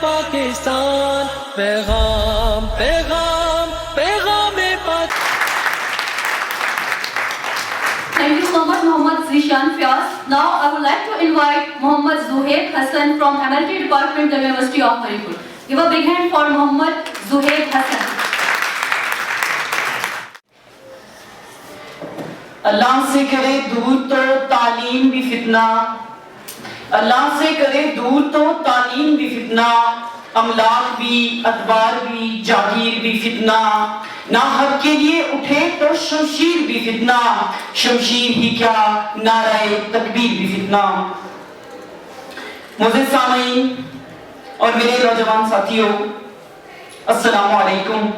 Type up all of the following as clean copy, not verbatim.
پاکستان پیغام پیغام پیغام پاک. Thank you so much, Mohammad Zishan Fiaz. Now I would like to invite Mohammad Zuhaib Hassan from MLT Department, the University of Maripur. Give a big hand for Mohammad Zuhaib Hassan. اللہ سے کرے دور تو تعلیم بھی فتنہ، اللہ سے کرے دور تو تعلیم بھی فتنہ، املاک بھی اتبار بھی جاگیر بھی فتنہ، نہ حق کے لیے اٹھے تو شمشیر بھی فتنہ، شمشیر ہی کیا نعرہ تکبیر بھی فتنہ. معزز سامعین اور میرے نوجوان ساتھیوں، السلام علیکم.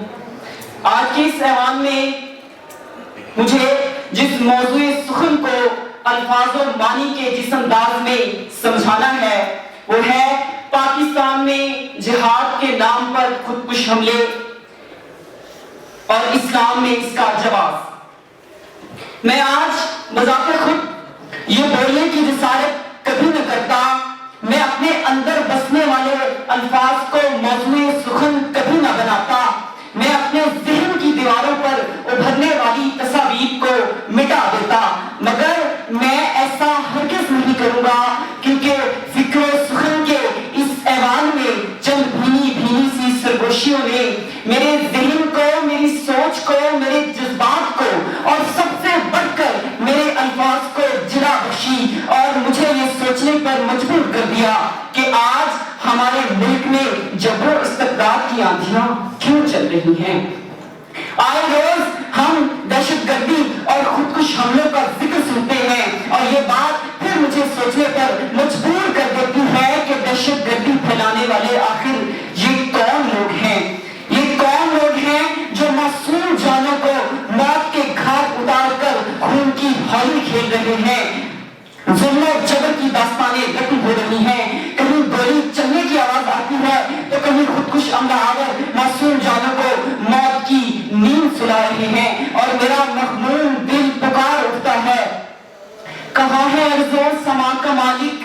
آج کے اس ایوان میں مجھے جس موضوع سخن کو الفاظ و معنی کے جس انداز میں سمجھانا ہے وہ ہے پاکستان میں جہاد کے نام پر خودکش حملے اور اسلام میں اس کا جواز. میں آج بذات خود یہ بولنے کی جسارت کبھی نہ کرتا، میں اپنے اندر بسنے والے الفاظ کو موضوع سخن کبھی نہ بناتا، میں اپنے ذہن کی دیواروں پر ابھرنے والی تصاویر کو مٹا دیتا، مگر میں ایسا ہرگز نہیں کروں گا کیونکہ فکر و سخن کے اس ایوان میں چند بھینی بھینی سی سرگوشیوں نے میرے ذہن کو، میری سوچ کو، میرے جذبات کو اور سب سے بڑھ کر میرے الفاظ کو جلا بخشی اور مجھے یہ سوچنے پر مجبور کر دیا کہ آج ہمارے ملک میں جبر و استبداد کی آندھیاں کیوں چل رہی ہیں. آئے روز ہم دہشت گردی اور خودکش حملوں کا ذکر سنتے ہیں اور یہ بات پھر مجھے سوچنے پر مجبور کر دیتی ہے کہ دہشت گردی پھیلانے والے آخر یہ کون لوگ ہیں؟ یہ کون لوگ ہیں جو معصوم جانوں کو موت کے گھاٹ اتار کر خون کی ہولی کھیل رہے ہیں؟ ظلم و جبر کی داستانیں رقم ہو رہی ہیں، کہیں گولی چلنے کی آواز آتی ہے تو کہیں خودکش عملہ آور معصوم جانوں کو موت کی نیند سلا رہے ہیں اور میرا مخموم دل پکار اٹھتا ہے، کہاں ہے ارض و سما کا مالک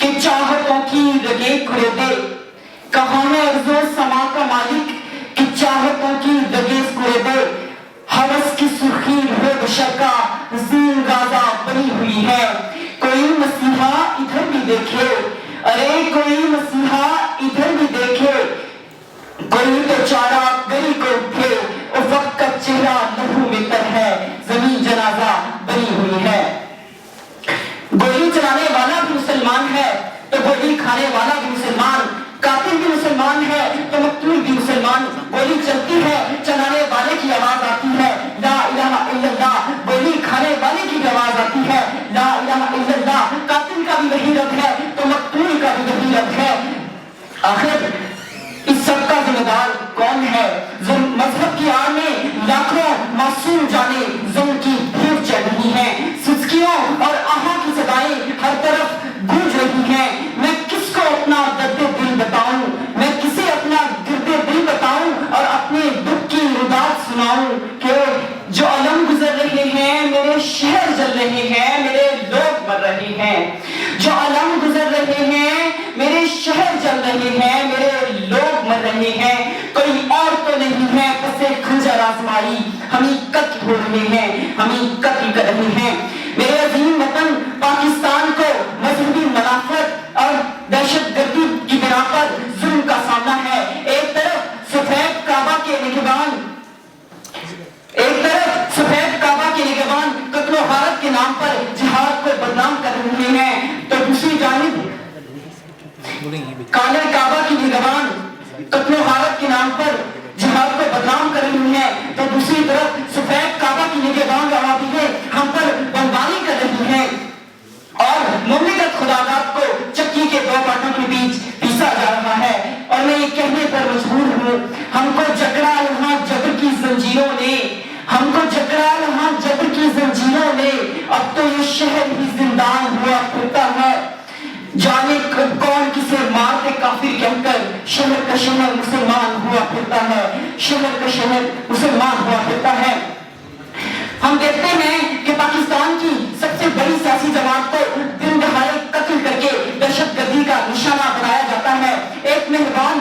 کہ چاہتوں کی رگیں کھڑے دے؟ کہاں ہے ارض و سما کا مالک کہ چاہتوں کی رگیں کھڑے دے؟ ہوس کی سرخی ہو بشر کا زین غازہ بنی ہوئی ہے، کوئی مسیحا ادھر بھی دیکھے، ارے کوئی مسیحا ادھر بھی دیکھے، کوئی تو چارہ گلی کو اٹھے، افق کا چہرہ لہو میں تر ہے، زمین جنازہ بنی ہوئی ہے. گولی چلانے والا بھی مسلمان ہے تو گولی کھانے والا بھی مسلمان، قاتل بھی مسلمان ہے تو مقتول بھی مسلمان. گولی چلتی ہے چلانے والے کی آواز آتی ہے لا الہ الا اللہ، گولی کھانے والے کی آواز آتی ہے لا الہ الا اللہ. قاتل کا بھی وہی رب ہے تو مقتول کا بھی وہی رب ہے. آخر اس سب کا ذمہ دار کون ہے؟ مذہب کی آڑ میں لاکھوں معصوم جانیں ظلم کی بھیڑ چڑھ رہی ہیں، سسکیوں اور آہوں کی صدائیں ہر طرف گونج رہی ہیں. میں کس کو اپنا درد دل بتاؤں، میں کسے اپنا درد دل بتاؤں اور اپنے دکھ کی ردات سناؤں کہ جو علم گزر رہے ہیں میرے شہر جل رہے ہیں، میرے لوگ مر رہے ہیں. جو علم گزر رہے ہیں میرے شہر جل رہے ہیں، میرے لوگ مر رہے ہیں. کوئی اور تو نہیں ہے پس خنجر آزمائی، ہمیں قتل ہو رہے ہیں، ہمیں قتل کر رہے ہیں. میرے عظیم وطن پاکستان کو مذہبی منافرت اور دہشت گردی کی بنا پر ظلم کا سامنا ہے. ایک طرف سفید کعبہ کے نگہبان قتل و غارت کے نام پر جہاد کو بدنام کر رہے ہیں تو دوسری جانب کالے کعبہ کی نگہبان قتل و غارت کے نام پر جہاد کو بدنام کر رہی ہیں تو دوسری طرف سفید کعبہ کی نگہبان روابطیں ہم پر بمباری کر رہی ہیں اور مملکت خداداد کو چکی کے دو پاٹوں کے بیچ پیسا جا رہا ہے. اور میں یہ کہنے پر مجبور ہوں، ہم کو جکڑا یہاں جبر کی زنجیروں نے، ہم کو جکڑا یہاں جبر کی زنجیروں نے، اب تو یہ شہر ہی زندان ہوا پھرتا ہے. جانے کون کسے مارتے کافر کہہ کر شہر کا شہر مسلمان ہوا پھرتا ہے، شہر کا شہر مسلمان ہوا پھرتا ہے. ہم دیکھتے ہیں کہ پاکستان کی سب سے بڑی سیاسی جماعت کو دن دہاڑے قتل کر کے دہشت گردی کا نشانہ بنایا جاتا ہے. ایک مہربان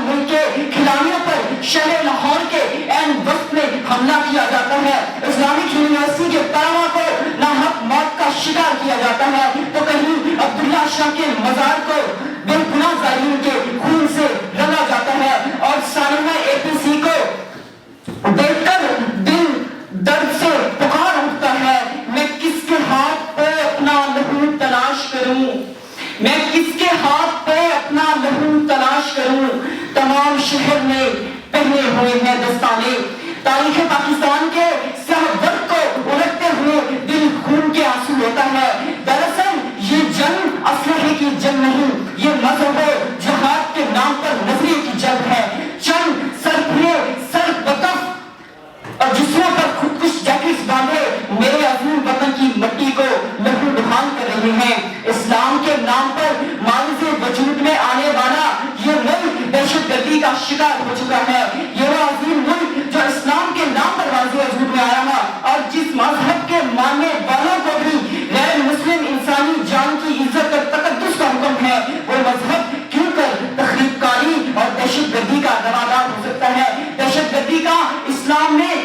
جاتا ہے تو کہیں عبداللہ شاہ کے مزار کو بے گناہ ظالمین کے خون سے رنگا جاتا ہے، اور سانحہ APC کو دیکھ کر دل درد سے پکار اٹھتا ہے، میں کس کے ہاتھ پہ اپنا لہو تلاش کروں، میں کس کے ہاتھ پہ اپنا لہو تلاش کروں، تمام شہر میں پہنے ہوئے ہیں دستانے، تاریخ پاکستان کے سیاہ ورق کو الٹتے ہوئے دل خون کے آنسو ہوتا ہے۔ دراصل یہ جنگ اسلحے کی جنگ نہیں، یہ مذہب و جہاد کے نام پر نظریے کی جنگ ہے۔ چند سرپھرے سر بکف اور جسموں پر خودکش جیکٹس باندھے میرے عظیم وطن کی مٹی کو لہو لہان کر رہے ہیں۔ اسلام کے نام پر معرض وجود میں آنے والا یہ ملک دہشت گردی کا شکار ہو چکا ہے۔ یہ وہ عظیم ملک جو اسلام کے نام پر واضح وجود میں آیا ہے، اور جس مذہب کے ماننے والوں کو بھی غیر مسلم انسانی جان کی عزت اور تقدس کا حکم ہے، وہ مذہب کیوں کر تخریب کاری اور دہشت گردی کا روادار ہو سکتا ہے؟ دہشت گردی کا اسلام میں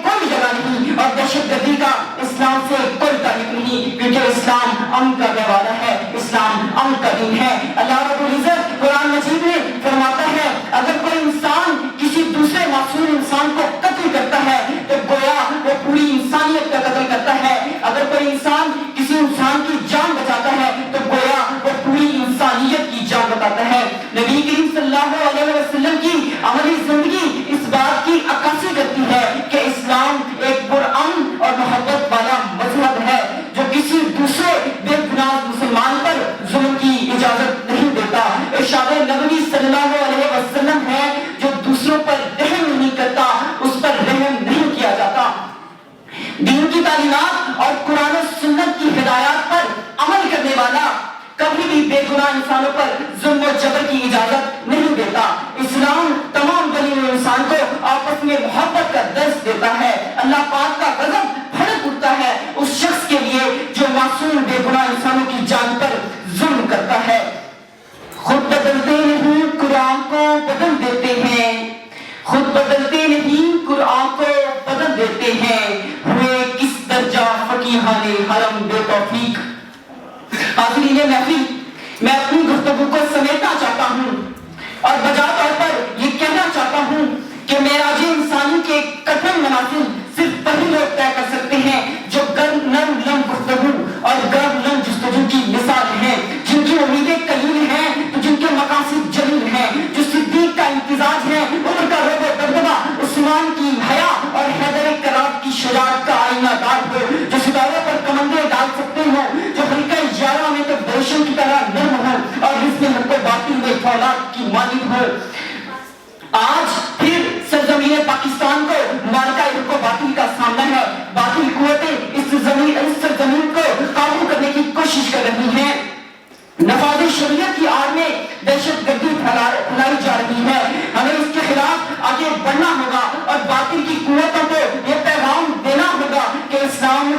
کوئی جگہ نہیں، اور دہشت گردی کا اسلام سے کوئی تعلق نہیں، کیونکہ اسلام امن کا گہوارہ ہے، اسلام امن کا دین ہے۔ اللہ رب العزت قرآن مجید میں فرماتا ہے اگر کوئی انسان کسی دوسرے معصوم انسان کو قتل کرتا ہے تو گویا وہ پوری انسانیت کا قتل کرتا ہے، اگر کوئی انسان کسی انسان کی جان بچاتا ہے تو گویا وہ پوری انسانیت کی جان بچاتا ہے۔ نبی کریم صلی اللہ علیہ وسلم کی عملی زندگی اس بات کی عکاسی کرتی ہے کہ اسلام ایک پرامن اور محبت والا مذہب ہے جو کسی دوسرے بے گناہ مسلمان پر ظلم کی اجازت نہیں دیتا۔ ارشاد نبوی صلی اللہ علیہ وسلم ہے جو دوسروں پر رحم نہیں کرتا، اس پر رحم نہیں کیا جاتا۔ دین کی تعلیمات اور قرآن و سنت کی ہدایات پر عمل کرنے والا کبھی بھی بے گناہ انسانوں پر ظلم و جبر کی اجازت نہیں دیتا۔ اسلام تمام بنی ہوئے انسان کو آپس میں محبت کا درس دیتا ہے۔ اللہ پاک کا غضب بھڑک اٹھتا ہے اس شخص کے لیے جو معصوم بے گناہ انسانوں کی جان پر ظلم کرتا ہے۔ خود بدلتے نہیں قرآن کو بدل دیتے ہیں، خود بدلتے نہیں قرآن کو بدل دیتے ہیں، ہوئے کس درجہ فقیہان حرم بے توفیق۔ حاضرین محفل، میں اپنی گفتگو کو سمیٹنا چاہتا ہوں اور بجا طور پر یہ کہنا چاہتا ہوں کہ معراج انسانی کے کٹھن منازل صرف وہی لوگ طے کر سکتے ہیں جو نرم لم گفتگو اور گرم لم جستجو کی مثال ہیں، جن کی امیدیں قلیل ہیں تو جن کے مقاصد جلیل ہیں، جو صدیق کا امتزاج ہے، عمر کا رعب و دبدبہ عثمان کی حیا اور حیدر کرار کی شجاعت کا آئینہ دار ہو، جو ستاروں پر کمندیں ڈال سکتے ہو، جو حلقہ یارہ میں تو ریشم کی طرح نرم ہو اور حزب حق و باطل میں فولاد کی مانند ہو۔ آج پھر سرزمین پاکستان کو معرکہ حق و باطل کا سامنا ہے۔ باطل قوتیں اس سرزمین کو قابو کرنے کی کوشش کر رہی ہیں، نفاذ شریعت کی آڑ میں دہشت گردی پھیلائی جا رہی ہے۔ ہمیں اس کے خلاف آگے بڑھنا ہوگا اور باطل کی قوتوں کو یہ پیغام دینا ہوگا کہ اسلام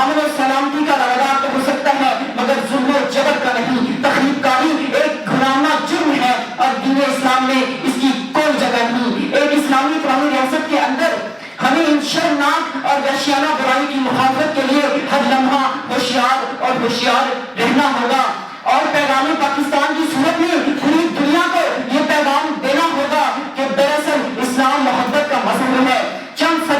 امن و سلامتی کا روادار تو ہو سکتا ہے مگر ظلم و جبر کا نہیں۔ تخریب کاری ایک گناہگار جرم ہے اور دین اسلام میں اس کی کوئی جگہ نہیں۔ ایک اسلامی قومی ریاست کے اندر ہمیں ان شرمناک اور وحشیانہ برائی کی مخالفت کے لیے ہر لمحہ ہوشیار رہنا ہوگا اور پیغام پاکستان کی صورت میں پوری دنیا کو یہ پیغام دینا ہوگا کہ دراصل اسلام محبت کا مذہب ہے۔ چند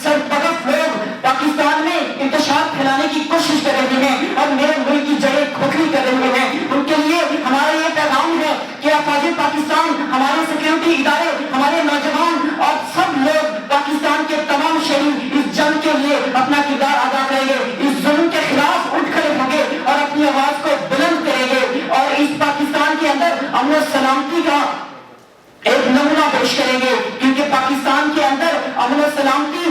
سرپرست لوگ پاکستان میں انتشار پھیلانے کی کوشش کر رہے ہیں اور میرے ملک کی جڑیں کھوکھلی کر رہے ہیں، ان کے لیے ہمارا یہ پیغام ہے کہ افواج پاکستان، ہمارے سیکورٹی ادارے، ہمارے نوجوان اور سب لوگ پاکستان کے تمام شہری اس جنگ کے لیے اپنا کردار ادا کریں گے، اس ظلم کے خلاف اٹھ کھڑے ہوں گے اور اپنی آواز کو بلند کریں گے اور اس پاکستان کے اندر امن و سلامتی کا ایک نمونہ پیش کریں گے، کیونکہ پاکستان کے اندر امن و سلامتی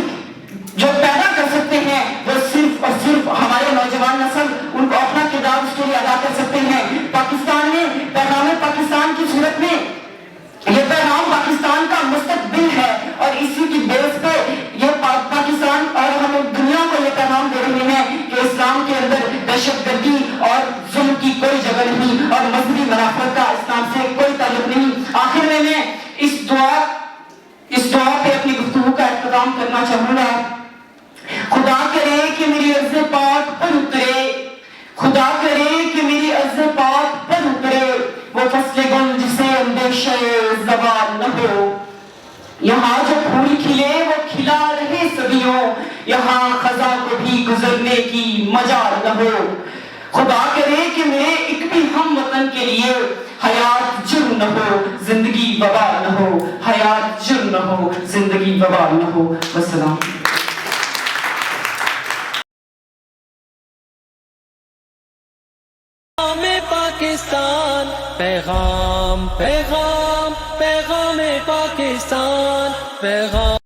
جو پیدا کر سکتے ہیں وہ صرف اور صرف ہمارے نوجوان نسل ان کو اپنا کردار اس کے لیے ادا کر سکتے ہیں۔ پاکستان میں پیغام پاکستان کی صورت میں یہ پیغام پاکستان کا مستقبل ہے اور اسی کی بیس پہ یہ پاکستان اور ہم دنیا کو یہ پیغام دے رہے ہیں کہ اسلام کے اندر دہشت گردی اور ظلم کی کوئی جگہ نہیں اور مذہبی منافرت کا اسلام سے کوئی تعلق نہیں۔ آخر میں اس دعا پہ اپنی گفتگو کا اختتام کرنا چاہوں گا۔ خدا کرے کہ خدا کرے کہ میری عرض پاک پر اترے وہ فصل گل جسے اندیشہ زوال نہ ہو. یہاں جو پھول کھلے وہ کھلا رہے صدیوں, یہاں خزاں کو بھی گزرنے کی مجال نہ ہو. خدا کرے کہ میرے ایک بھی ہم وطن کے لیے حیات جرم نہ ہو, زندگی وبال نہ ہو, حیات جرم نہ ہو, زندگی وبال نہ ہو. والسلام. پاکستان پیغام پیغام پیغام پاکستان پیغام